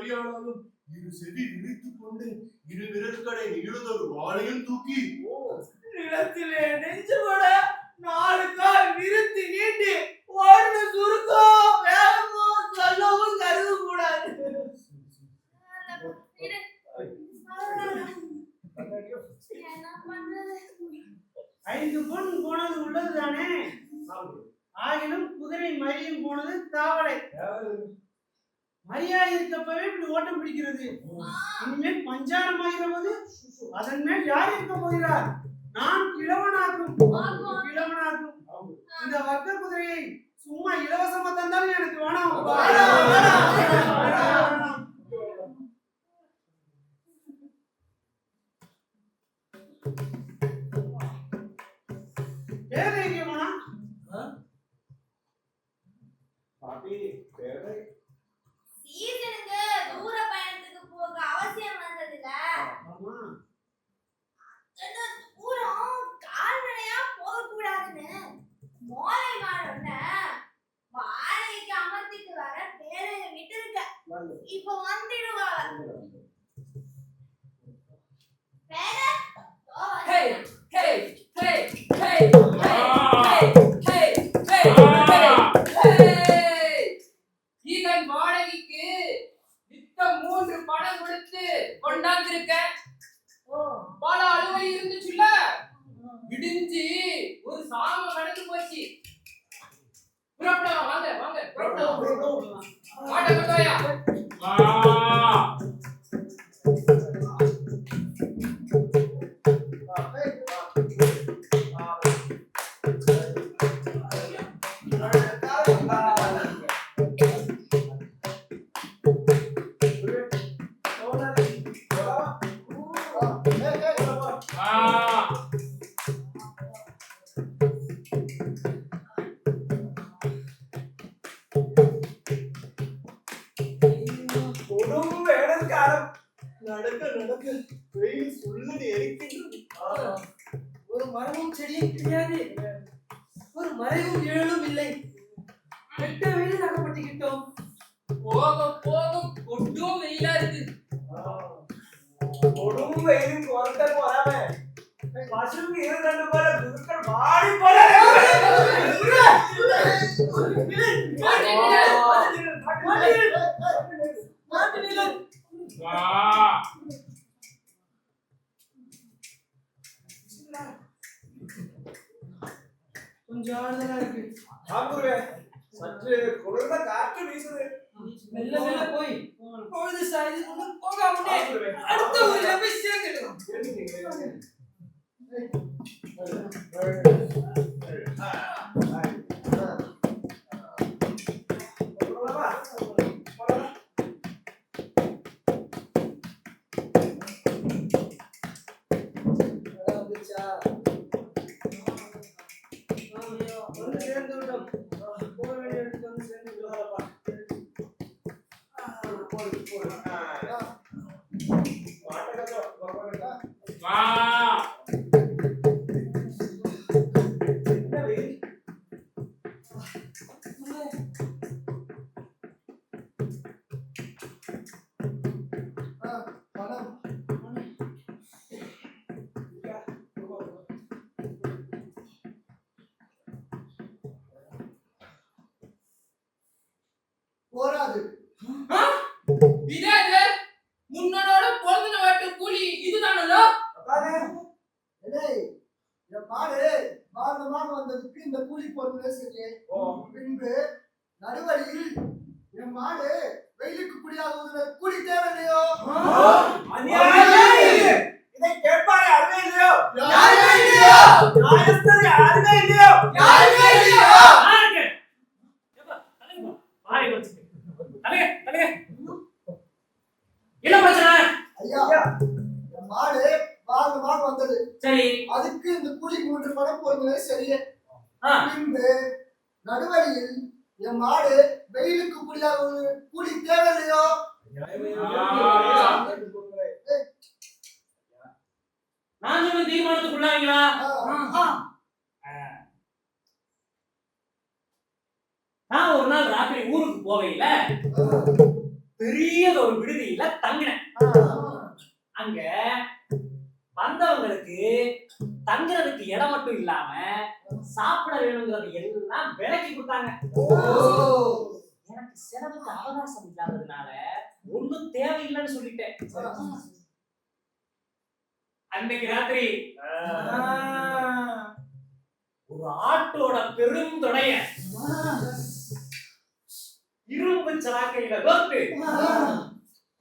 பலியானாலும் இரு செவி விழித்துக் கொண்டு இரு விரல்களை இழுதொரு வாளையும் தூக்கி நிலத்திலே நெஞ்சு கூட 4 கால் விரித்து நீட்டி ஓடுன சுருக்கம் வேகமா சொல்லவும் கருத கூடாது. ஐந்து பொன் போனது உள்ளது தானே, ஆகிலும் குதிரை மரியும் போனது தாவலை. மரியாதை இருக்கப்பவே இப்படி ஓட்டம் பிடிக்கிறது. இனிமேல் பஞ்சாரம் ஆகிற போது அதன் மேல் யார் இருக்க போகிறார்? நான் கிழவனாகும். இந்த வர்க்க குதிரையை சும்மா இலவசமா தந்தாலும் எனக்கு வேணாம். தூர பயணத்துக்கு போக அவசியம் வந்ததில்ல. தூரம் கால்நடையா போக கூடாதுன்னு மோலை மாடோட வாடகைக்கு அமர்த்திட்டு வர பேரைய விட்டு இருக்க. இப்ப வந்துடுவா. வாடகைக்கு நித்தம் 3 பணம் கொடுத்து கொண்டாந்துருக்க. பல அலுவலி இருந்துச்சுல்ல, விடிஞ்சு ஒரு சாம கடந்து போச்சு. புறப்படலாம், வாங்க வாங்க புறப்படலாம். ஆட்ட கொண்டாயா ஒரு மரமும் செடியும் கிடையாது, ஒரு மறைவும் நிழலும் இல்லை. வெட்ட வெயில் அகப்பட்டுக்கிட்டோம். போக போக கொட்டும் வெயிலா இருக்கு. கொடும் வெயிலும் குறைந்த போறாம பசுக்கு 2 போல குருக்கள் வாடி போல. கொஞ்சம் ஆறுதலா இருக்கு. சற்று குளிர்ந்த காற்று வீசுது. மெல்ல மெல்ல போய் பொழுது சாய்ந்து கொண்டு போகாமலே அடுத்த ஊர்ல போய் சேர்ந்துடும். போராது. இதே முன்னோட பொழுதுன வாட்டு கூலி இதுதானோ? என் மாடு மாடு வந்ததுக்கு இந்த கூலி போடுறதே சரி. பின்பு நடுவழியில் என் மாடு வெயிலுக்கு குடியாகுது, கூலி தேவையில்லையோ? இதை கேட்பாரு அருமை இல்லையோ? யாருமே இல்லையோ? நாயஸ்தர் யாருமே இல்லையோ? யாருமே இல்லையோ? என்ன பிரச்சனை? ஐயா, என் மாடு மாடு வந்தது சரி, அதுக்கு இந்த கூலி 3 பணம் போடுறதே சரியே. பின்பு நடுவழியில் என் மாடு வெயிலுக்கு குடியாகுது, கூலி தேவையில்லையோ? நான் சொன்ன தீர்மானத்துக்குள்ளாங்களா? நான் ஒரு நாள் ராத்திரி ஊருக்கு போவையில பெரியது ஒரு விடுதியில தங்கினேன். அங்க வந்தவங்களுக்கு தங்குறதுக்கு இடம் மட்டும் இல்லாம சாப்பிட வேணுங்கிறது எல்லாம் விலைக்கு கொடுத்தாங்க. எனக்கு செலவுக்கு அவகாசம் இல்லாததுனால ஒண்ணும் தேவையில்லைன்னு சொல்லிட்டேன். அன்னைக்கு ராத்திரி ஒரு ஆட்டோட பெருந்தொடைய இரும்பு சலாக்கையில கோர்த்து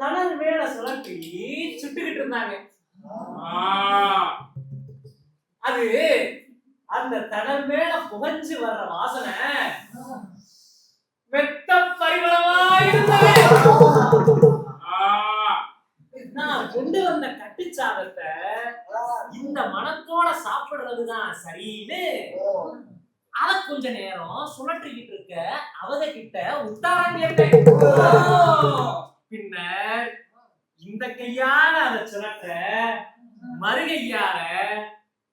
தணல் மேல சுழற்றி சுட்டுக்கிட்டு இருந்தாங்க. அது அந்த தணல் மேல புகஞ்சு வர்ற வாசனை வெட்ட பரிமளமா இருந்தது. நான் கொண்டு வந்த கட்டுச்சாதத்தை இந்த மனத்தோட சாப்பிடுறதுதான் சரின்னு அத கொஞ்ச நேரம் சுழற்றிக்கிட்டு இருக்க அவத கிட்ட உத்தாரம் கேட்டேன். பின்னர் இந்த கையால அதை சுழற்ற மறுகையால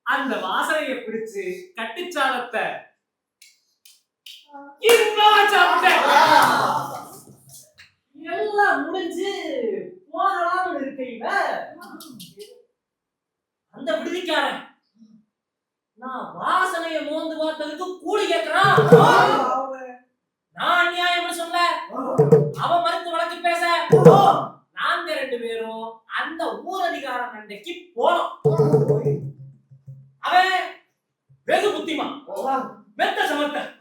அந்த வாசனையை பிடிச்சு கட்டுச்சாதத்தை எல்லாம் முடிஞ்சு போகலாம் இருக்கையில அந்த விடுதிக்காரன் நான் வாசனைய மோந்து பார்த்ததுக்கு கூலி கேட்கிறான். நான் அநியாயம் சொல்ல அவன் மறுத்து வழக்கு பேச நாங்க ரெண்டு பேரும் அந்த ஊரதிகாரம் அன்றைக்கு போனோம். அவன் வெகு புத்திமா மெத்த சமர்த்தன்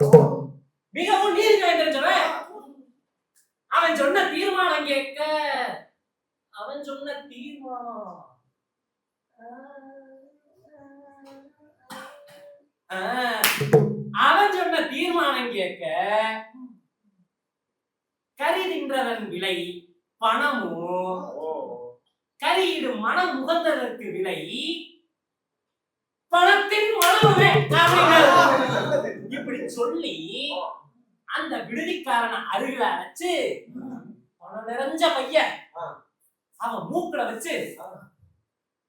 மிகவும் நீதி தெரிஞ்சவன். அவன் சொன்ன தீர்மானம் கேட்க அவன் சொன்ன தீர்மானம் கேட்க கறி தின்றதன் விலை பணமும் கறியிடும் மனம் முகந்ததற்கு விலை பணத்தின் மனமுமே இப்படி சொல்லி அந்த விடுதிக்காரனை அருகில அழைச்சு பணம் நிறைஞ்ச பையன் அவன் மூக்குல வச்சு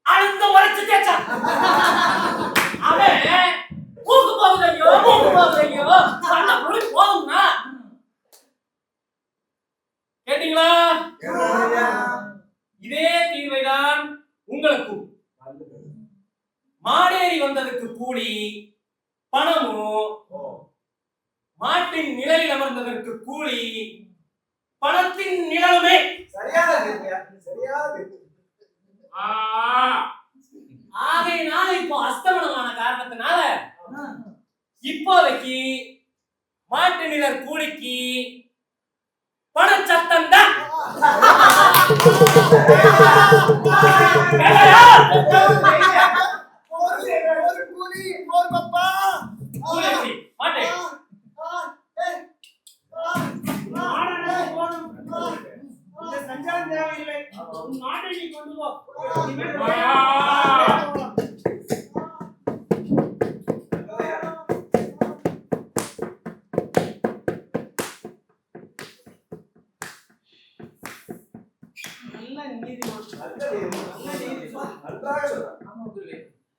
அழுந்த உரைச்சு கேட்டான். அவன் மூக்கு போகுதையோ மூக்கு போகுதையோ பண்ண பொருள் போகும்னா கேட்டீங்களா? இதே தீர்வைதான் உங்களுக்கும். மாடேறி வந்ததுக்கு கூலி பணமும் மாட்டின் நிழலில் அமர்ந்ததற்கு கூலி பணத்தின் நிழலுமே. ஆகையினால இப்போ அஸ்தமனமான காரணத்தினால இப்போதைக்கு மாட்டு நிழல் கூலிக்கு பணச்சத்தம் தான். சஞ்சாரம் தேவையில்லை. நாட்டை நீ கொண்டு போ.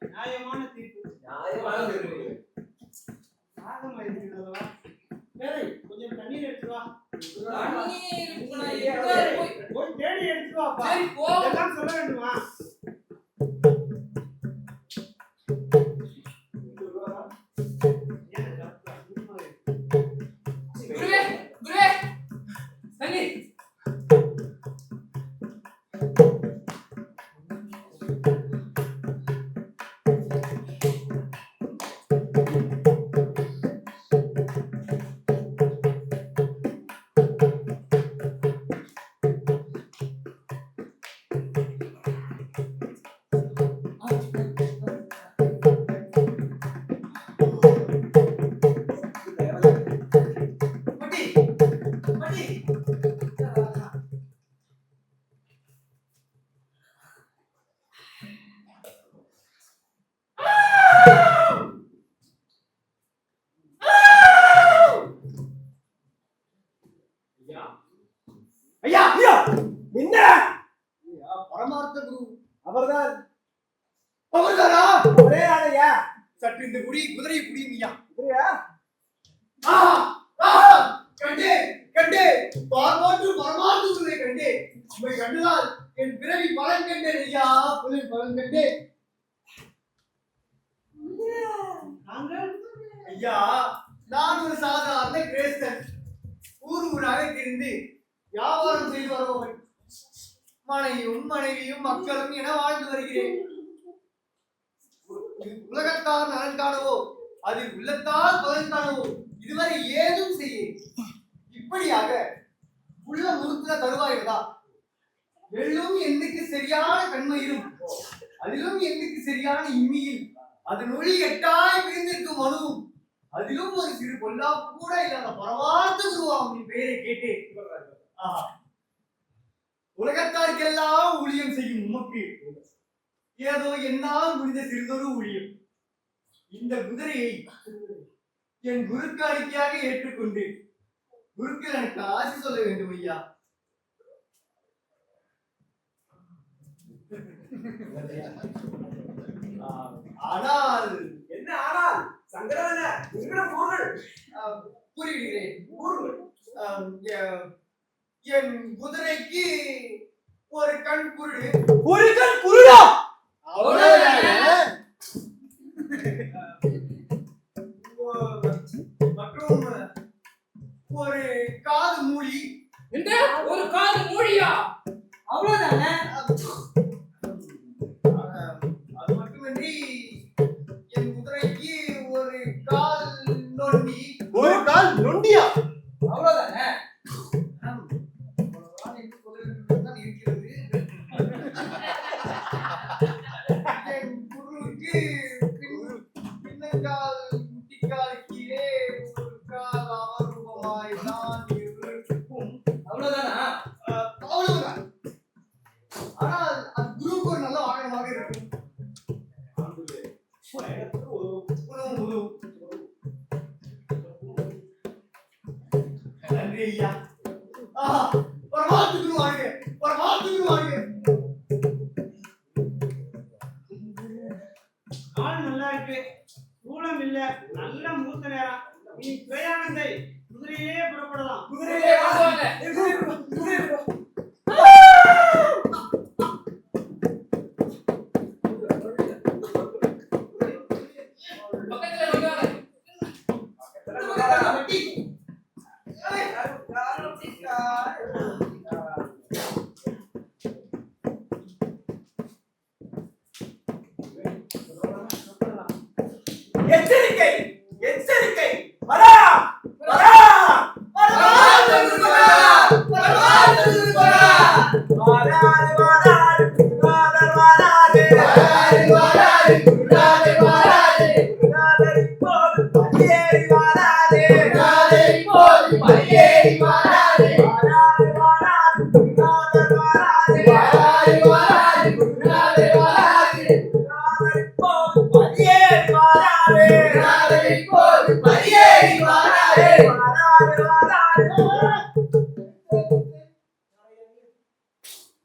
நியாயமான தீர்ப்பு. கொஞ்சம் தண்ணீர் எடுத்து வா. போய் தேடி எடுத்து வாப்பா. இதெல்லாம் சொல்ல வேண்டுமா? சற்று இந்த குடியை குதிரையை குடியும் ஐயா. கண்டே பார்வோற்று பரமார்த்த குருவை கண்டே உண்மை கண்டுதான் என் பிறவி பலன் கண்டேன் ஐயா புலின் பலன் கண்டே ஐயா நான் ஒரு சாதாரண கிரேஸ்தன் ஊராக திரிந்து வியாபாரம் செய்து வருபவன் மனைவியும் மக்களும் என வாழ்ந்து வருகிறேன் உலகத்தால் நலன் காணவோ அதில் உள்ளத்தால் பலன் காணவோ இதுவரை ஏதும் செய்ய இப்படியாக உள்ள முறுத்துன தருவாயிரதா எள்ளும் எண்ணுக்கு சரியான கண்மையிலும் அதிலும் எண்ணுக்கு சரியான இம்மியில் அதன் ஒளி எட்டாய் பிரிந்திருக்கும் மனுவும் அதிலும் ஒரு சிறு பொல்லாப்பு கூட இல்லாத பரமார்த்த குருவாவின் பெயரை கேட்டேன். உலகத்தாருக்கெல்லாம் ஊழியம் செய்யும் உமக்கு ஏதோ என்னால் முடிந்த சிறிதொரு ஊழியம். இந்த குதிரையை என் குருக்கு அறிக்கையாக ஏற்றுக்கொண்டு குருக்கள் எனக்கு ஆசி சொல்ல வேண்டும் ஐயா. ஆனால் என்ன ஆனால் சங்கரவன கூறிவிடுகிறேன். என் குதிரைக்கு ஒரு கண் குருடு. ஒரு கண் குருடா? மற்றும் ஒரு காது மூடி. என்ன ஒரு காது மூடியா? அவ்வளவுதானே? அது மட்டுமின்றி என் குதிரைக்கு ஒரு கால் நொண்டி. ஒரு கால் நொண்டியா? அவ்வளவுதானே? இருக்கிறது. என் குருவுக்கு பின்னங்கால் முட்டிக்காலுக்கே ஒரு கால் அவரூபமாய் தான் இருக்கும். அவ்வளவுதானா? அவ்வளவுதான். ஆனால் அது குருவுக்கு ஒரு நல்ல வாகனமாக இருக்கும். நன்றி ஐயா. பரமாத்து குரு வாங்க, பரமாத்து குரு வாங்க. ஆள் நல்லா இருக்கு, சூளம் இல்ல, நல்ல மூத்த நேரம். நீ பிரயாணம் செய், குதிரையிலே புறப்படலாம். குதிரையிலே வாங்க. எச்சரிக்கை, எச்சரிக்கை, வரா வரா பரமாத்து குரு வரா, பரமாத்து குரு வரா. வராரு வராரு குருநாதர் வராரு, வராரு வராரு குருநாதர் வராரு. குருநாதர் இப்போது படியேறி வராரு, குருநாதர் இப்போது படியேறி வராரு. வராரு வராரு குருநாதர் வராரு, வராரு வராரு குருநாதர் வராரு. குருநாதர் இப்போது படியேறி வராரு, குருநாதர் இப்போது படியேறி வராரு. வராரு வராரு.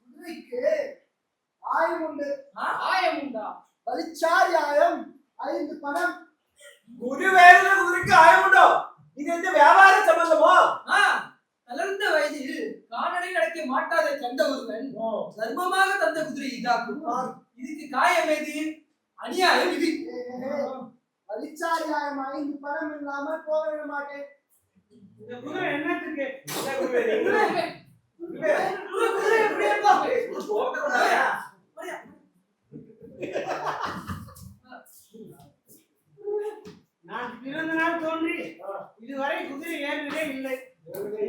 குதிரைக்கு ஆயம் உண்டு. ஆயம் உண்டா? பலிச்சாரியாயம் 5 பணம். குரு வேறு குதிரைக்கு ஆயமுண்டோ? இது எந்த வியாபார சம்பந்தமோ? தளர்ந்த வயதில் கால்நடை நடக்க மாட்டாத கண்ட ஒருவன் தர்மமாக தந்த குதிரை இதாக்கும். இதுக்கு காயம் ஏது? அநியாயம் இது. பலிச்சாரியாயம் 5 பணம் இல்லாமல் போக விட மாட்டேன். இந்த குதிரை என்னத்துக்கு? குதிரை எப்படியே பாரு. நான் பிறந்த நாள் தோன்றி இதுவரை குதிரை ஏறினதே இல்லை.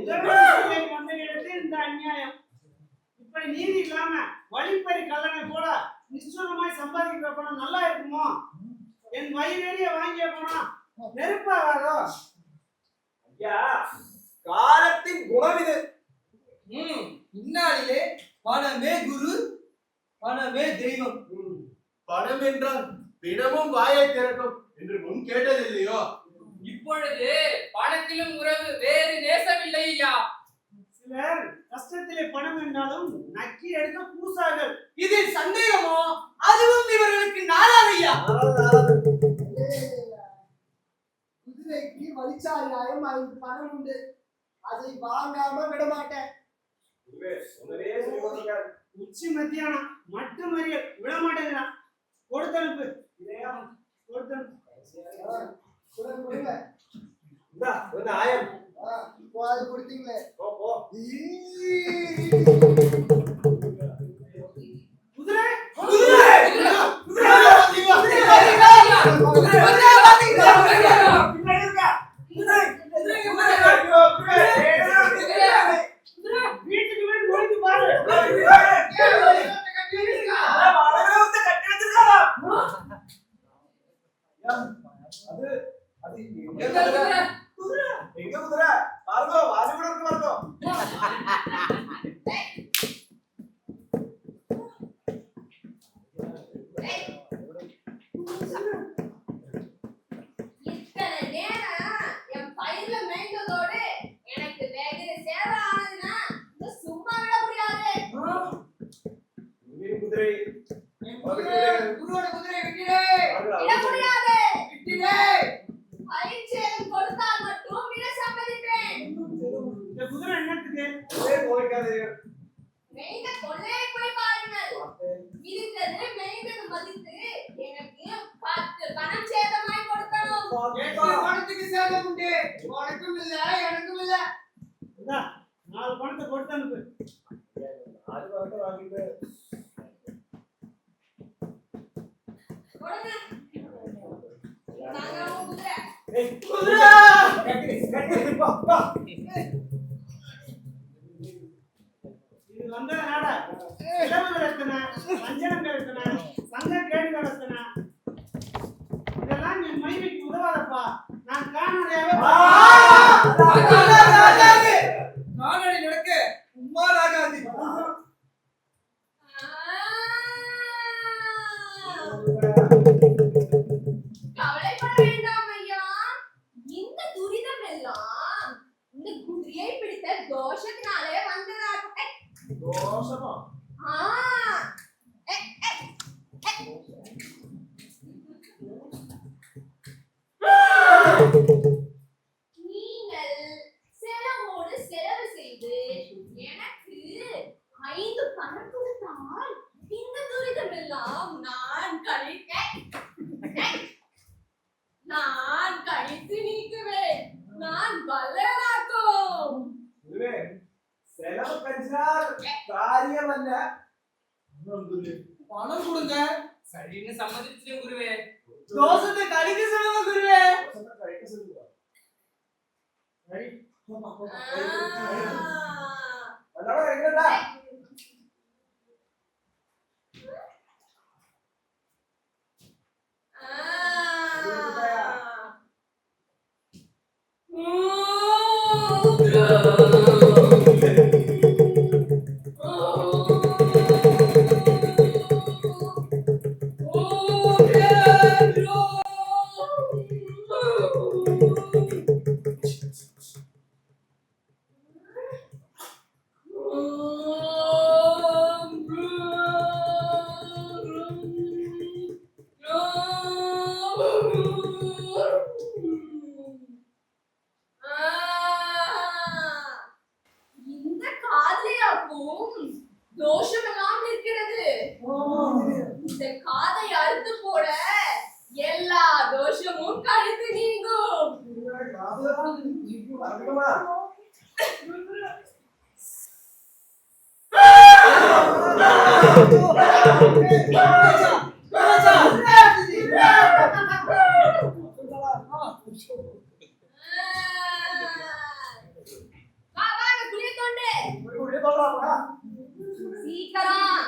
முதல் வந்த இடத்தில் இந்த அநியாயம். இப்படி நீதி இல்லாம வழிப்பறி கல்லணை போல நிச்சயமாய் சம்பாதிக்கிற பணம் நல்லா இருக்குமோ? என் வயிறேறிய வாங்கிய பணம் நெருப்பாகாதோ? ஐயா, காலத்தின் குணம் இது. இந்நாளிலே பணமே குரு, பணமே தெய்வம். பணம் என்றால் தினமும் வாயை திறக்கும் என்று முன் கேட்டதில்லையோ? இப்பொழுது பணத்திலும் உறவு வேறு நேசமில்லை ஐயா. சிலர் கஷ்டத்திலே பணம் என்றாலும் நக்கி எடுக்க பூசார்கள். இதில் சந்தேகமோ? அதுவும் இவர்களுக்கு நாளாதையா. குதிரைக்கு வலிச்சாரியாயம் 5 பணம் உண்டு. அதை வாங்காம விட மாட்டேன். உச்சி மத்தியானம் மட்டும் மறிய விட மாட்டேங்கிறான். கொடுத்தனுப்பு கொடுத்தனுப்பு. கொடுங்க. இப்போ அது கொடுத்தீங்களே. குதிரை வீட்டுக்கு வீடு நோக்கி பாரு. இத்தனை நேரம் என் பயிர்ல மேய்ந்ததோடு எனக்கு வேகிற சேவை ஆனதுன்னா சும்மா விட முடியாது. குருவோட குதிரையை விட்டுடு. விட முடியாது. விட்டுடு. பயிற்சியம் கொடுத்தால் மட்டும் விட சம்மதிப்பேன். இந்த குதிரை என்னத்துக்கு? மேய்ந்த கொள்ளையை போய் பாருங்கள். இருக்கிறது மேய்ந்தது மதித்து எனக்கு 10 பணம் சேதமாய் கொடுக்கணும். 8 பணத்துக்கு சேதம் உண்டு. உனக்கும் இல்ல எனக்கும் இல்ல. இந்தா 4 பணத்தை கொடுத்தனுப்பு. கொடுங்க. நாங்க உங்க குதிரை. இது வந்த நாடா இளவுகள் எத்தனை, வஞ்சனங்கள் எத்தனை, சங்க கேடுகள் எத்தனை, இதெல்லாம் என் மனைவிக்கு உதவாதப்பா. நான் காணொலியாவே கால்நடை நடக்க உம்மாலாகாது. கவலைப்பட வேண்டாம் ஐயா. இந்த துரிதம் எல்லாம் இந்த குதிரையை பிடித்த தோஷத்தினாலே வந்ததாகட்டும். நீங்கள் செலவோடு செலவு செய்து எனக்கு 5 பணம் கொடுத்தால் இந்த துரிதம் எல்லாம் நான் கழித்து நீக்குவேன். நான் வல்லனாக்கும். பணம் கொடுங்க. சரின்னு சம்மதிச்சிட்டேன் குருவே. தோஷத்தை கழிக்க சொல்லுங்க குருவே. இந்த காதையாக்கும் தோஷமெல்லாம் இருக்கிறது. இந்த காதை அறுத்து போட எல்லா தோஷமும் கழித்து நீங்கும். வா வாங்க புளிய தொண்டு சீக்கிரம்.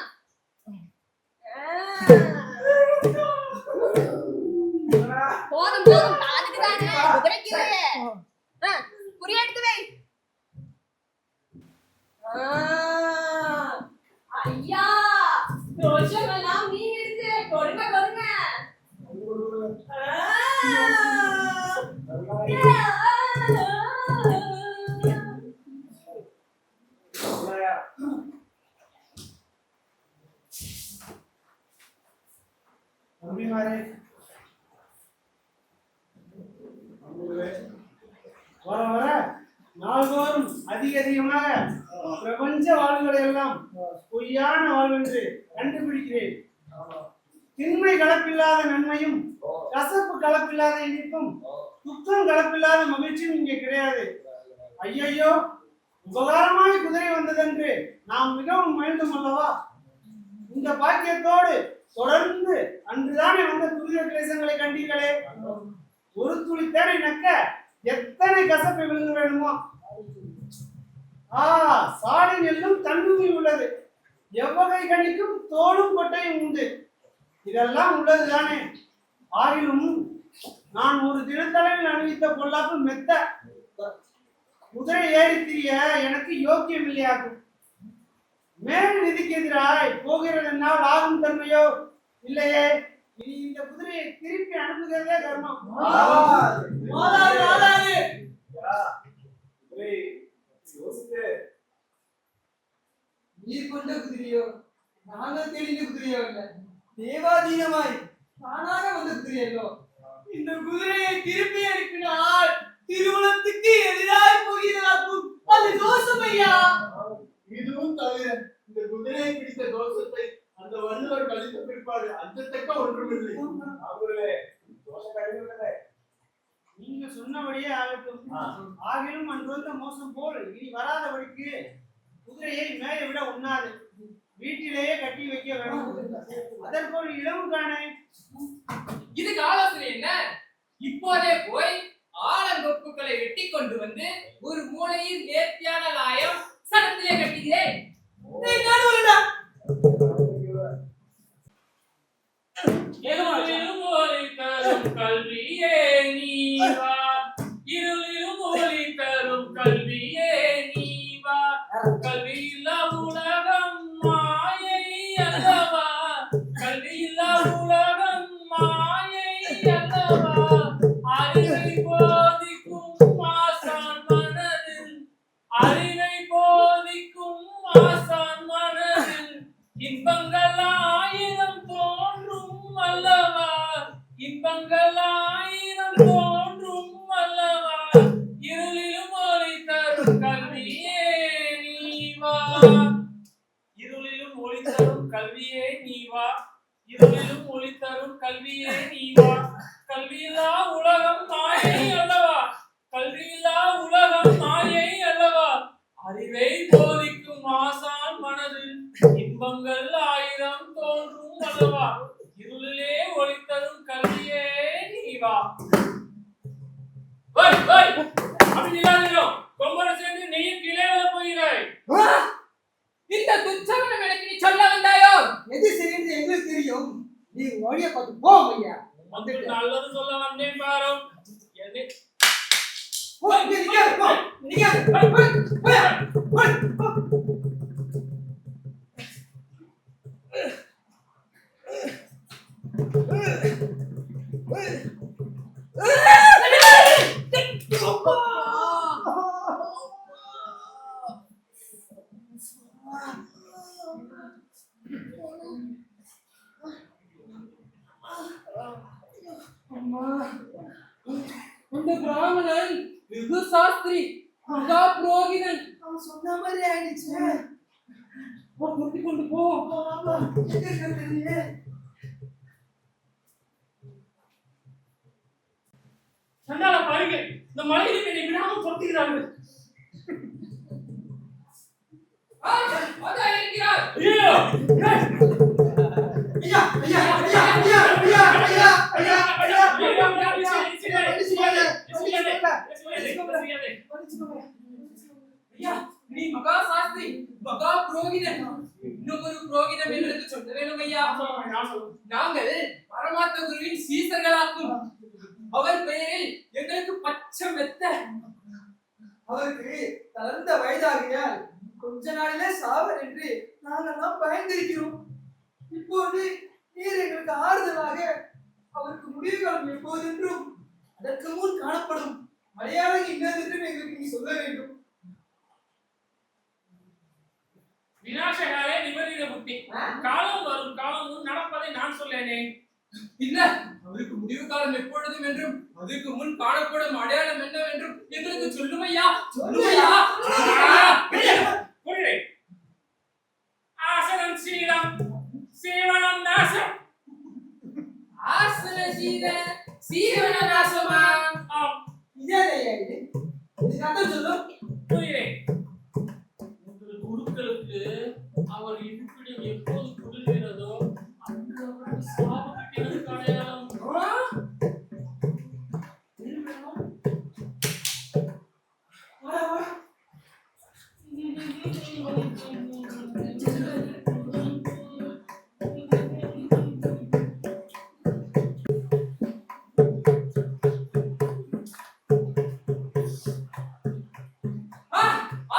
போதும் போதும் காதுக்கு தானே குதிரைக்கு புரிய எடுத்து வை. ஐயா தோஷமெல்லாம் நீ எடுத்து கொடுங்க கொடுங்க. தம்பிமாரே, வர வர நாள்தோறும் அதிகமாக பிரபஞ்ச வாழ்வுகளை எல்லாம் பொய்யான வாழ்வு என்று கண்டுபிடிக்கிறேன். திண்மை கலப்பில்லாத நன்மையும் கசப்பு கலப்பில்லாத இனிப்பும் துக்கம் கலப்பில்லாத மகிழ்ச்சியும் இங்கே கிடையாது. ஐயையோ, உபகாரமாய் குதிரை வந்ததென்று நாம் மிகவும் மகிழ்ந்தோம் அல்லவா? இந்த பாக்கியத்தோடு தொடர்ந்து அன்றுதானே வந்த துரித கிளேசங்களை கண்டீர்களே. ஒரு துளி தேனை நக்க எத்தனை கசப்பை விழுந்து வேணுமோ. சாடி நெல்லும் தண்ணூரி உள்ளது, எவ்வகை கணிக்கும் தோளும் கொட்டையும் உண்டு. இதெல்லாம் உள்ளதுதானே. ஆகிலும் நான் ஒரு தினத்தளவில் அணிவித்த பொல்லாப்பு மெத்த. குதிரை ஏறி திரிய எனக்கு யோக்கியம் இல்லையாகும். மேல் விதிக்கு எதிராய் போகிறது என்னால் ஆகும் தன்மையோ இல்லையே. இனி இந்த குதிரையை திருப்பி அனுப்புகிறதே கர்மம். நீர் கொண்ட குதிரையோ, நாங்கள் தேடின குதிரையோ இல்ல, தேவாதீனமாய் தானாக வந்த குதிரையோ. இந்த குதிரையை திருப்பி அனுப்பினால் திருமணத்துக்கு எதிராய் போகிறாக்கும். அது தோஷம் ஐயா. இதுவும் தவிர இந்த குதிரையை பிடித்த தோஷத்தை அந்த வள்ளுவர் கழித்த பிற்பாடு அஞ்சத்தக்க ஒன்றுமில்லை. நீங்க சொன்னபடியே ஆகட்டும். ஆகிலும் அன்று வந்த மோசம் போல் இனி வராதபடிக்கு குதிரையை மேய விட உண்ணாது, வீட்டிலேயே கட்டி வைக்க வேண்டும். அதற்கு ஒரு இளவு காணே. இதுக்கு ஆலோசனை என்ன? இப்போதே போய் ஆலங்கொப்புகளை வெட்டி கொண்டு வந்து ஒரு மூலையில் நேர்த்தியான லாயம் சடத்திலே கட்டுகிறேன். கல்வியே நீவா, இருளிலும் ஒளி தரும் கல்வியே நீவா. கல்வியில்லா உலகம் மாயை அல்லவா, கல்வியில்லா உலகம் மாயை அல்லவா. அறிவை போதிக்கும் ஆசான் மனதில், அறிவை போதிக்கும் ஆசான் மனதில் இன்பங்கள் ஆயிரம் தோன்றும் அல்லவா, இன்பங்கள் ஆயிரம் தோன்றும் அல்லவா. இருளிலும் ஒளி தரும் கல்வியே நீவா, இருளிலும் ஒளி தரும் கல்வியே நீவா, இருளிலும் ஒளி தரும் கல்வியே நீவா. கல்வியில்லா உலகம் மாயை அல்லவா, கல்வியில்லா உலகம் மாயை அல்லவா. அறிவை போதிக்கும் ஆசான் மனதில் இன்பங்கள் ஆயிரம் தோன்றும் அல்லவா. இருளிலே ஒளி தரும் கல்வியே நீவா. அப்படி இல்லாதோ கொம்பனை சேர்ந்து நெய்யும் கீழே விழ போகிறாய். இந்த துச்சகனம் எனக்கு நீ சொல்ல வந்தாயோ? எது சரின்னு எங்களுக்கு தெரியும். நீ வழியை பார்த்து போ ஐயா. வந்து நல்லது சொல்ல வந்தேன் பாரு. என்னை இந்த பிராமணன் வெகு சாஸ்திரி, மகா புரோகிதன். அவன் சொன்ன மாதிரி ஆயிடுச்சு. கொண்டு போ. சண்டால பாருங்க, இந்த மலையில என்னை விடாமல் பொறுத்துகிறார்கள். இருக்கிறார். ஐயா ஐயா ஐயா ஐயா ஐயா ஐயா ஐயா ஐயா, நீ மகா சாஸ்திரி, மகா புரோகிதன். இன்னும் ஒரு புரோகிதம் எங்களுக்கு சொல்ல வேணும் ஐயா. நாங்கள் பரமாத்ம குருவின் சீசர்களாக்கும். அவர் பெயரில் எங்களுக்கு பச்சை மெத்த. அவருக்கு தளர்ந்த வயதாகியால் கொஞ்ச நாளிலே சாவர் என்று நாங்கெல்லாம் பயந்திருக்கிறோம். இப்போது நீர் எங்களுக்கு ஆறுதலாக அவருக்கு முடிவு காலம் எப்போது என்றும் அதற்கு முன் காணப்படும் அடையாளம் இன்னதென்றும் எங்களுக்கு நீ சொல்ல வேண்டும். விநாசகாலே நிபதித புத்தி. காலம் வரும், காலம் முன் நடப்பதை நான் சொல்லேனே. இல்ல அவருக்கு முடிவு காலம் எப்பொழுதும் என்றும் அதுக்கு முன் காணப்படும் அடையாளம் என்னவென்றும் எங்களுக்கு சொல்லுமையா சொல்லுமையா புரியுது. ஆசனம் சீலம் சீவனம் நாசம். ஆசன சீத சீவன நாசமா ஆம், இதே ஐயா இது இதுக்கு அர்த்தம் சொல்லு. புரியுது. உங்கள் குருக்களுக்கு அவர் இருப்பிடம் எப்போது குளிர்கிறதோ அன்று அவருக்கு சாப கட்டினதுக்கு அடையாளம். வா, வா.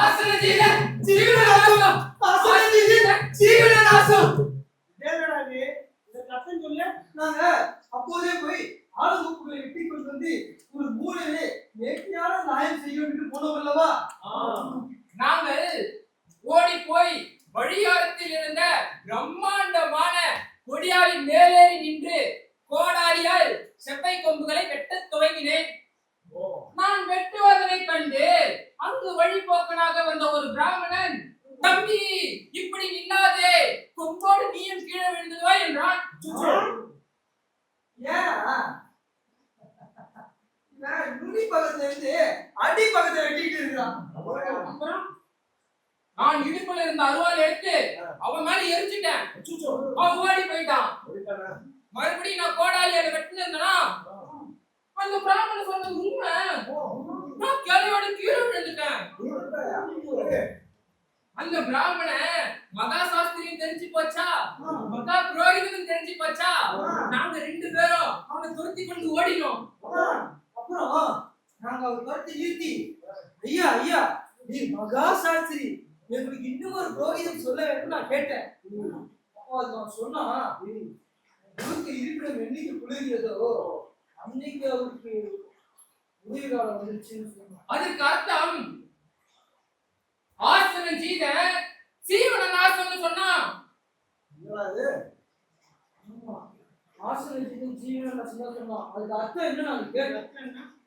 ஆசன சீத சீவன நாசம் ஆசன சீத சீவன நாசம். என்னடா இது? இந்த கத்தம் சொல்லு. நாங்க அப்போதே போய் ஆளுநர்களை வெட்டி கொண்டு வந்து ஒரு மூலையிலே நேர்த்தியான நியாயம் செய்யும் என்று போனோம் அல்லவா? நாங்கள் ஓடி போய் வழியோரத்தில் இருந்த பிரம்மாண்டமான கொடியாரின் மேலேறி நின்று கோடாரியால் செப்பை கொம்புகளை வெட்டத் துவங்கினேன். நான் வெட்டுவதனை கண்டு அங்கு வழிபோக்கனாக வந்த ஒரு பிராமணன், தம்பி இப்படி நில்லாதே, கொம்போடு நீயும் கீழே விழுந்துடுவா என்றான். ஏன்னா இவன் நுனி பக்கத்துல இருந்து அடி பக்கத்துல வெட்டிட்டு இருக்கிறான். அப்புறம் நான் இடுப்புல இருந்த அருவாள் எடுத்து அவன் மேல எரிஞ்சிட்டேன். அவன் ஓடி போயிட்டான். மறுபடியும் நான் கோடாலியால வெட்டினேன்னா அந்த பிராமணன் சொன்னது உண்மை. நான் கிளையோட கீழே விழுந்துட்டேன். அந்த பிராமணன் மகா சாஸ்திரியும் தெரிஞ்சு போச்சா, மகா புரோகிதனும் தெரிஞ்சு போச்சா. நாங்க 2 பேரும் அவனை துரத்தி கொண்டு ஓடினோம். அப்புறம் நாங்க அவர் கருத்தை நிறுத்தி, ஐயா ஐயா நீ மகா சாஸ்திரி, எங்களுக்கு இன்னும் ஒரு புரோகிதம் சொல்ல வேண்டும் நான் கேட்டேன். அப்போ அது அவன் சொன்னான், அவருக்கு இருப்பிடம் என்னைக்கு குளிர்கிறதோ அன்னைக்கு அவருக்கு உதவி காலம் வந்துருச்சுன்னு சொன்னான். அதுக்கு அர்த்தம் ஆசனம் செய்த சீவன நாசம்னு சொன்னான். ஆமா, ஆசனத்தின் ஜீவன நாசம் சொன்னான். அதுக்கு அர்த்தம் என்ன நாங்க கேட்டோம்.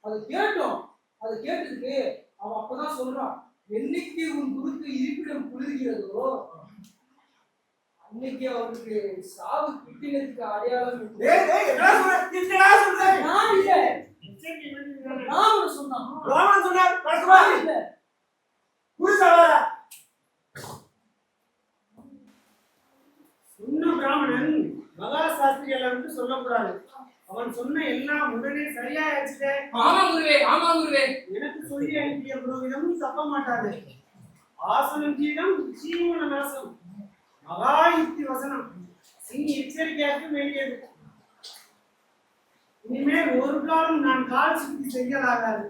அதை கேட்டோம். அதை கேட்டதுக்கு அவன் அப்பதான் சொல்றான், என்னைக்கு உன் குருக்கு இருப்பிடம் குளிர்கிறதோ அன்னைக்கு அவருக்கு சாவு கிட்டினதுக்கு அடையாளம் இருக்கு. நான் இல்ல, நான் அவனை சொன்னான். நான் இல்ல. சொன்ன பிராமணன் மகா சாஸ்திரிகளை வந்து சொல்லக்கூடாது. அவன் சொன்ன எல்லாம் உடனே சரியாயிடுச்சு. ஆமா குருவே, ஆமா குருவே. எனக்கு சொல்லி அனுப்பிய புரோகிதமும் தப்ப மாட்டாது. ஆசனம் ஜீவனம் ஜீவன நாசம் மகா யுக்தி வசனம். நீ எச்சரிக்கையாக்க வேண்டியது. இனிமேல் ஒரு காலம் நான் கால் சுத்தி செய்யலாகாது.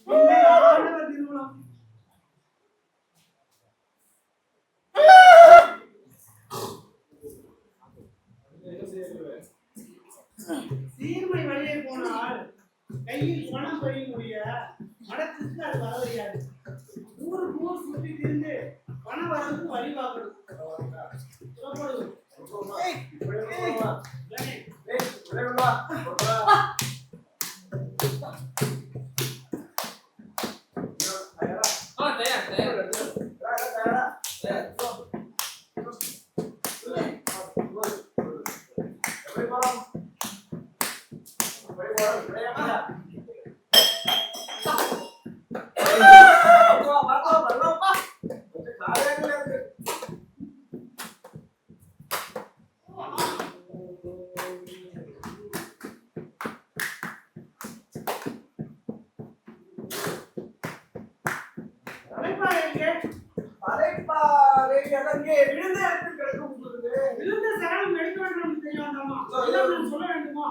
இல்லை, ஆண்டவர் திருமணம். சீர்மை வழியே போனால் கையில் பணம் பறியுடைய மடத்துக்கு அது வரவறியாது. ஊருக்கு ஊர் சுற்றி திரிந்து பணம் வரதுக்கு வழி பார்க்கணும். புறப்படுவோம். தயார் தயார். விழுந்த சகலம் எடுக்க வேண்டும் தெரியாதாமா? நான் சொல்ல வேண்டுமா?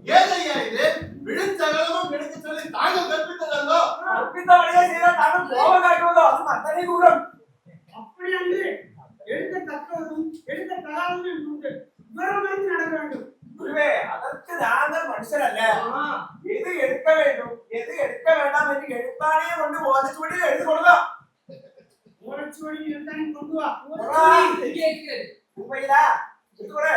ஏதையா இது? விழுந்தகலமும் எடுக்க சொல்லி தாங்கள் கற்பித்ததல்லோ? அப்படி அன்று எடுக்க தக்கவதும் எடுக்க தகாததும் உண்டு. விவரமாய்த்து நடக்க வேண்டும். குருவே நாங்கள் மனுஷர் அல்ல. எது எடுக்க வேண்டும் எது எடுக்க வேண்டாம் என்று எழுத்தானே கொண்டு ஓலைச்சுவடி எழுதி கொடுக்கலாம். ஓலைச்சுவடி எழுத்தானே கொண்டு வா. இங்கே இருக்கிறது. உண்மையிலா எடுத்துக்கொடு.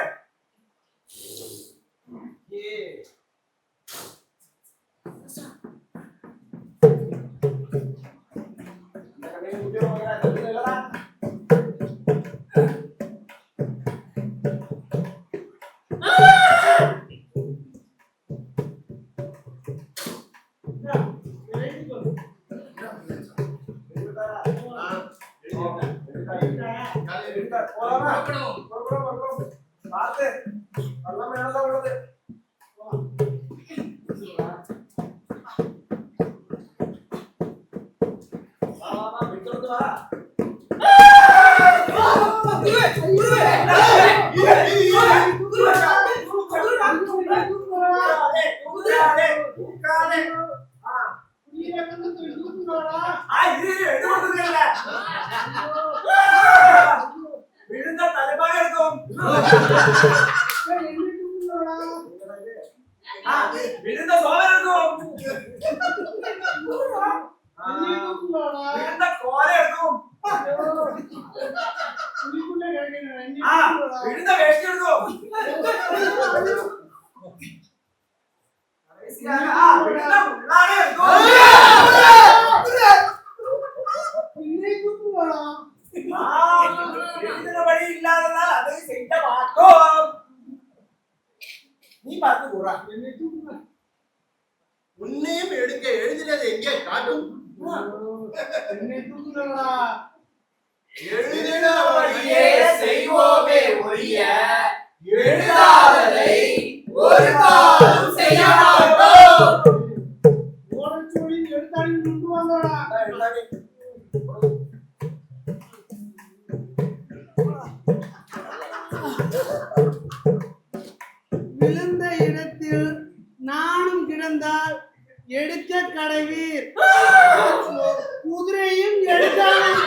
பார்த்து எல்லாமே நல்லா உள்ளது. விழுந்த தலைப்பாக இருக்கும். விழுந்த சோழர் இருக்கும். விழுந்த கோலை இருக்கும். விழுந்த வேஷ்டி இருக்கும். விழுந்த உள்ளாடே இருக்கும். எழுதினபடி இல்லாததால் அதை செய்ய மாட்டோம். நீ பார்த்து கூறா. உன்னையும் எடுக்க எழுதினது எங்கே காட்டும். எழுதினபடியே செய்வோமே ஒழிய எழுதாததை ஒரு காலம் செய்ய மாட்டோம். ஓலைச்சுவடி எழுத்தானே கொண்டு வாங்கடா. விழுந்த இடத்தில் நானும் கிடந்தால் எடுக்க கடவீர். குதிரையும் எடுத்தாலும்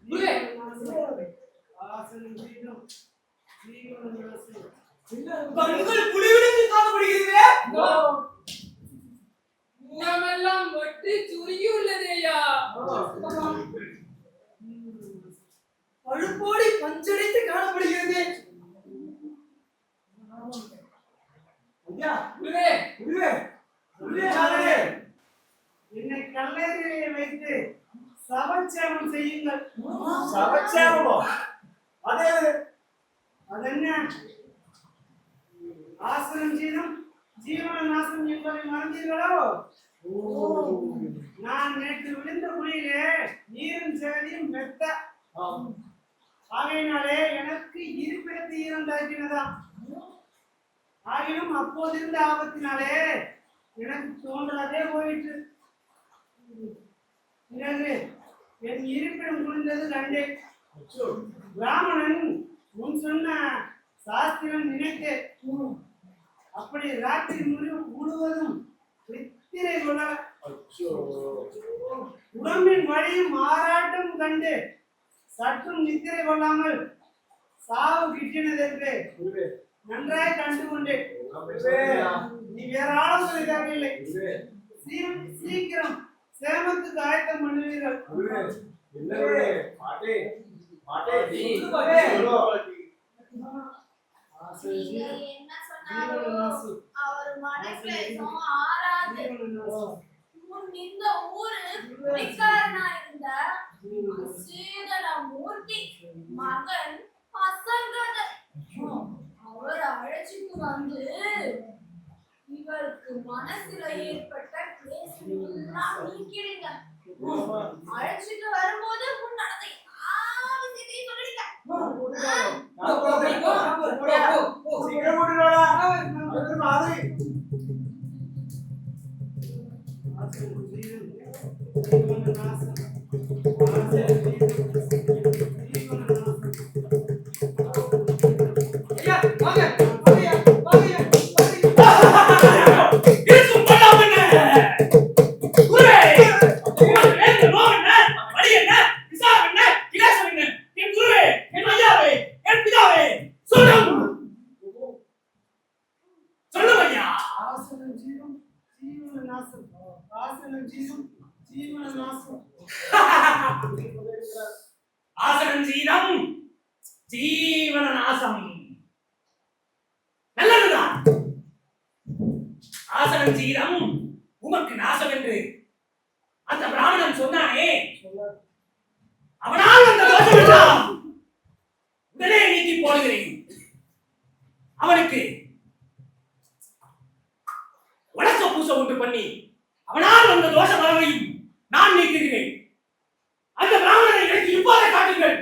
குருவே, கண்கள் குளிவிடுத்து காணப்படுகிறதே. முகமெல்லாம் வெட்டி சுருங்கி உள்ளது ஐயா. பழுப்போடி பஞ்சடைத்து காணப்படுகிறது. ஐயா, குருவே, குருவே, குருவே, என்னை கல்லறையிலே வைத்து சவச்சேமம் செய்யுங்கள். சபச்சேமோ அதே அதென்ன ஆசனம் ஜீவனம் ஜீவன நாசம் என்பதை மறந்தீர்களோ? நான் நேற்று விழுந்த குழியிலே நீரும் சேதியும் மெத்த. ஆகையினாலே எனக்கு இருப்பிடத்தை ஈரண்டாக்கினதாம். ஆகினும் அப்போதிருந்த ஆபத்தினாலே எனக்கு தோன்றாதே போயிற்று. பிறகு என் இருப்பிடம் குளிர்ந்தது கண்டேன். பிராமணன் முன் சொன்ன சாஸ்திரம் நினைத்தேன். அப்படி ராத்திரி முழுவதும் நித்திரை கொள்ள உடம்பின் வழியும் மாறாட்டம் கண்டு சற்றும் நித்திரை கொள்ளாமல் சாவு கிட்டினதென்று நன்றாய் கண்டு கொண்டேன். நீ வேற ஆலோசனை தேவையில்லை. சீக்கிரம் சேமத்துக்கு ஆயத்தம் பண்ணுவீர்கள். நீங்க என்ன சொன்னாலும் அவர் மனக்லேசம் ஆறாது. முன் இந்த ஊரு குடிக்காரனா இருந்த சீதள மூர்த்தி மகன் அசங்கதர் அவர் அழைச்சிட்டு வந்து இவருக்கு மனசுல ஏற்பட்ட கிளேசம் எல்லாம் நீக்கிறீங்க. அழைச்சிட்டு வரும்போது முன் நடந்த எல்லா விஷயத்தையும் சொல்லிடுங்க. ஐயா, வாங்க, வாங்கய்யா, வாங்கய்யா, இருக்கும் பண்ணாம என்ன? குருவே, உனக்கு வேறு நோய் என்ன? வலி என்ன? விசாரம் என்ன? கிளேசம் என்ன? என் குருவே, என் ஐயாவே, என் பிதாவே, சொல்லும். சொல்லும் ஐயா. ஆசனம் ஜீவம் ஜீவன நாசம். ஆசனம் ஜீவம் ஜீவன நாசம். ஆசனம் சீனம், ஜீவன நாசம். நல்லதுதான். ஆசனம் சீனம், உமக்கு நாசம் என்று அந்த பிராமணன் சொன்னானே, அவனால் அந்த தோஷம் எல்லாம் உடனே நீக்கி போடுகிறேன். அவனுக்கு வழக்க பூச உண்டு பண்ணி அவனால் அந்த தோஷ பலவையும் நான் நீக்குகிறேன். அந்த பிராமணனை எனக்கு இப்போதை காட்டுங்கள்.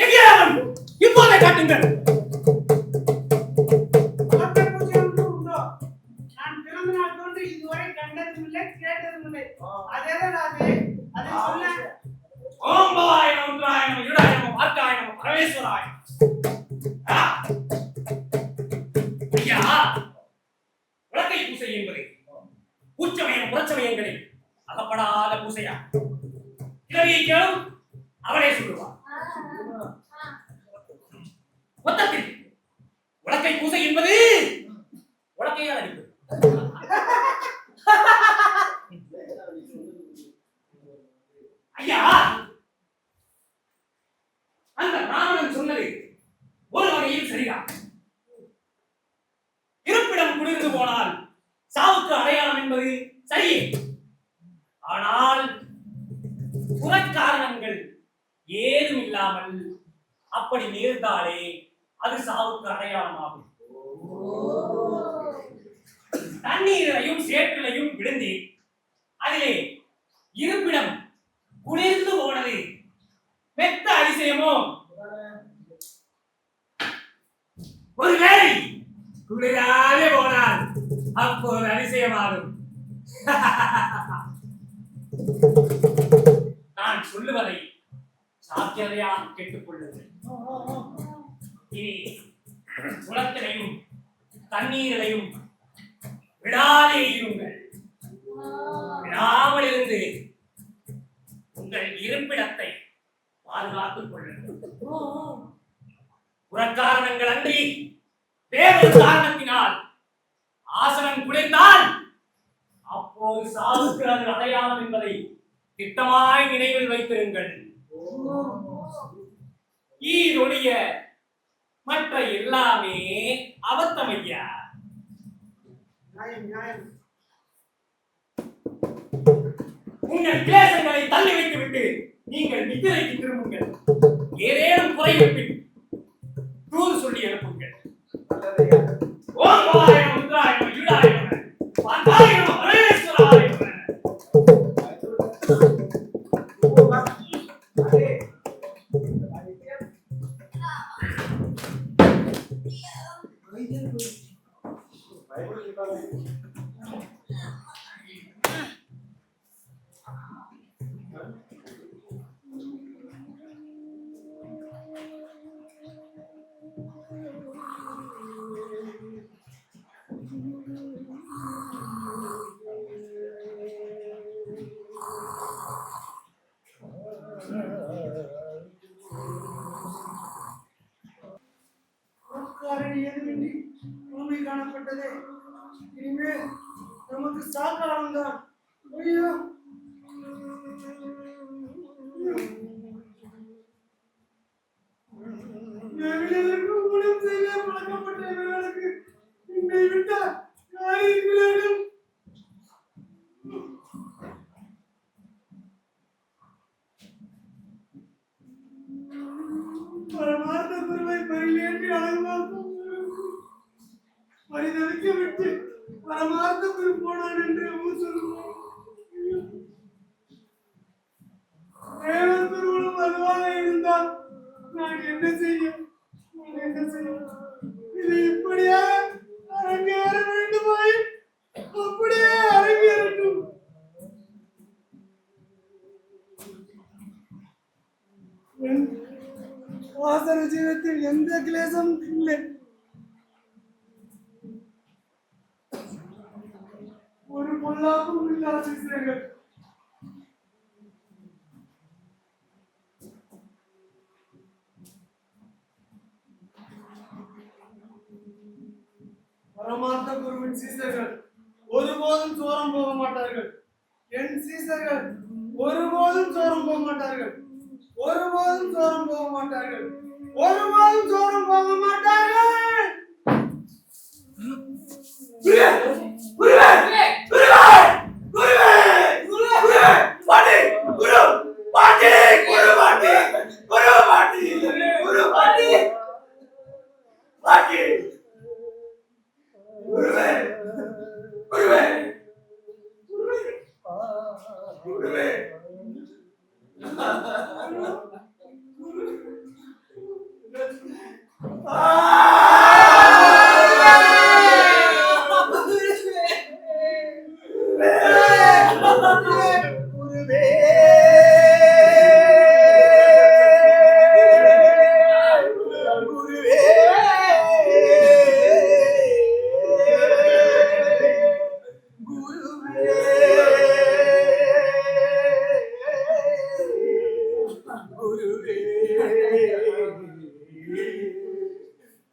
எங்கே அவன்? இப்போதை காட்டுங்கள். வழக்க பூஜை ஒன்று உண்டோ? நான் பிறந்த நாள் தோன்றி இதுவரை கண்டதும் இல்லை, கேட்டதும் இல்லை. அதேதான் அது. அதை சொல்ல ஓம் பவாய நம ருத்ராய நம யுடாய நம பார்க்காய நம பரமேஸ்வராய. ஆ. ஐயா, விளக்கை பூசை என்பது உச்சமயம் புறச்சமயங்களில் அகப்படாத பூசையா? இரவியை கேளும், அவனே சொல்லுவான். மொத்தத்தில் உலக்கை பூசை என்பது உலக்கையால் அடிப்பது. ஐயா, அந்த பிராமணன் சொன்னது ஒரு வகையில் சரிதான். இருப்பிடம் குளிர்ந்து போனால் சாவுக்கு அடையாளம் என்பது சரியே. ஆனால் புறக்காரணங்கள் ஏதும் இல்லாமல் அப்படி நேர்ந்தாலே அது சாவுக்கு அடையாளமாகும். தண்ணீரையும் சேற்றிலையும் விழுந்து அதிலே இருப்பிடம் குளிர்ந்து போனது மெத்த அதிசயமோ? ஒருவேளை குளிராலே போனால் அப்போது அதிசயமாகும். நான் சொல்லுவதை சாக்கியதையாக கேட்டுக்கொள்ளுங்கள். இனி குளத்திலையும் தண்ணீரிலையும் விடாதே இருங்கள். விடாமல் இருந்து உங்கள் இருப்பிடத்தை பாதுகாத்துக் கொள்ளுங்கள். புறக்காரணங்கள் அன்றி வேறொரு காரணத்தினால் ஆசனம் குறைந்தால் அப்போது சாவுக்கு அது அடையாளம் என்பதை திட்டமாய் நினைவில் வைத்திருங்கள். ஈரொழிய மற்ற எல்லாமே அபத்தம் ஐயா. உங்கள் கிளேசங்களை தள்ளி வைத்துவிட்டு நீங்கள் நித்திரைக்கு திரும்புங்கள். ஏதேனும் குறைவிப்பின் தூது சொல்லி அனுப்புங்கள். ஓங்காயம் உத்ராயம் ஈடாயம் பாந்தாயம் பரமேஸ்வராயம். ஏதுமின்றி பூமி காணப்பட்டதே. இனிமேல் நமக்கு சாக்காலம் தான். ஐயோ, ஊழியம் செய்ய பழக்கப்பட்ட இவர்களுக்கு என்னை விட்டால் யார் இருக்கிறார்கள்? பரமார்த்த குருவை பரிலேற்றி அழகாக்கும் பரிதவிக்க விட்டு பரமார்த்த குரு போனான் என்று ஊர் சொல்லுவோம். தேவகுருவும் அதுவாக இருந்தால் நான் என்ன செய்ய? இது இப்படியே அரங்கேற வேண்டுமாய் அப்படியே அரங்கேறட்டும். ஆசர ஜீவத்தில் எந்த கிளேசம் இல்லை. ஒரு பொல்லாப்பும் இல்லாத பரமார்த்த குருவின் சீசர்கள் ஒருபோதும் சோரம் போக மாட்டார்கள். என் சீசர்கள் ஒருபோதும் சோரம் போக மாட்டார்கள். ஒருபோதும் சோரம் போக மாட்டார்கள். ஒருபோதும் சோரம் போக மாட்டார்கள்.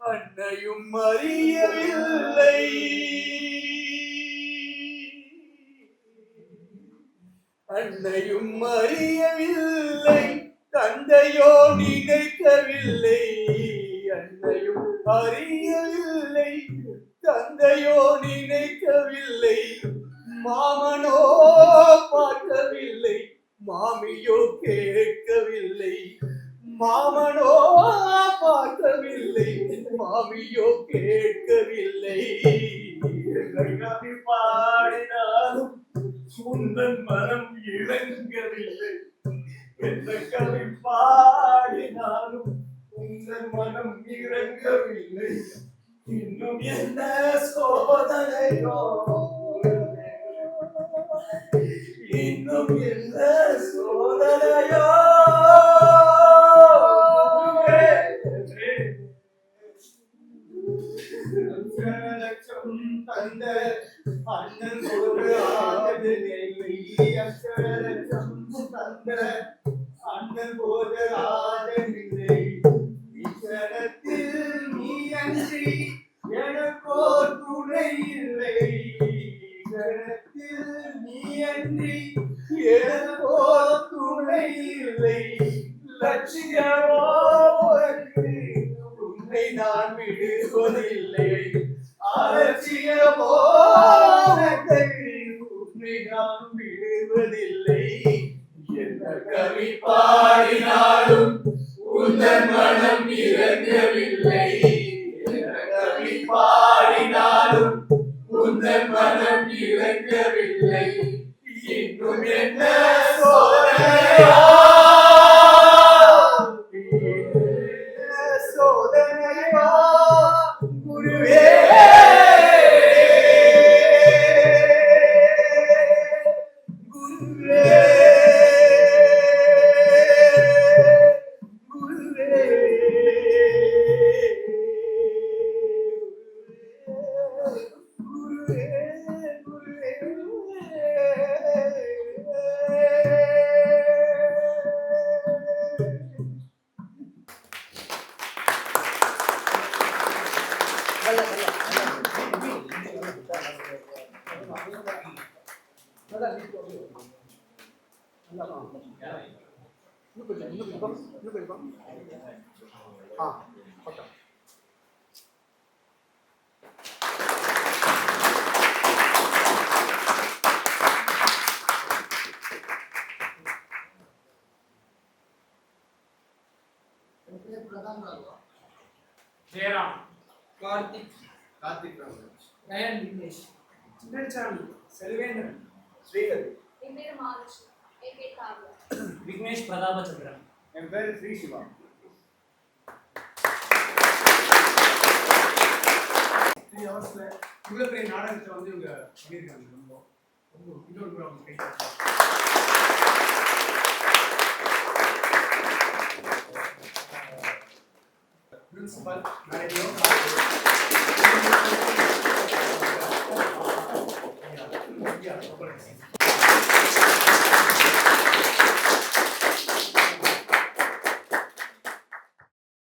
அன்னையும் அறியவில்லை, அன்னையும் அறியவில்லை, தந்தையோ நினைக்கவில்லை. அன்னையும் அறியவில்லை, தந்தையோ நினைக்கவில்லை. மாமனோ பார்க்கவில்லை, மாமியோ கேட்கவில்லை. மாமனோ பார்க்கவில்லை, மாமியோ கேட்கவில்லை. கவி பாடினாலும் உந்தன் மனம் இறங்கவில்லை. எந்த கவி பாடினாலும் உந்தன் மனம் இறங்கவில்லை. இன்னும் என்ன சோதனையோ, இன்னும் என்ன சோதனையோ. லட்சம் தந்த அண்ணன் ஒரு ஆதரவில்லை அச்சரச்சம் தந்த அண்ணன் போத ஆதரவில்லை இச்சரத்தில் நீ அன்றி எனக்கோர் துணை இல்லை இச்சரத்தில் நீ அன்றி எனக்கோர் துணை இல்லை லட்சியமோ உனக்கு உன்னை நான் விடுவதில்லை அலட்சியமோ உனக்கு உன்னை நான் விடுவதில்லை என்ன கவி பாடினாலும் உந்தன் மனம் இறங்கவில்லை என்ன கவி பாடினாலும் உந்தன் மனம் இறங்கவில்லை இன்னும் என்ன சோதனையா சோதனையா குருவே குருவே குருவே குருவே ஜெயராம், கார்த்திக், கார்த்திக் ராமராஜ், ரயன் விக்னேஷ், சின்னசாமி, செல்வேந்திரன், ஸ்ரீஹரி, என் பேரு மகாலட்சுமி. என் பேர் காவியா. விக்னேஷ் பிரதாபச்சந்திரன். என் பேரு ஸ்ரீ சிவா. இவ்வளவு பெரிய நாடகத்தை வந்து இவங்க பண்ணியிருக்காங்க. ரொம்ப இன்னொரு முறை அவங்க பேசுறாங்க. Principal manager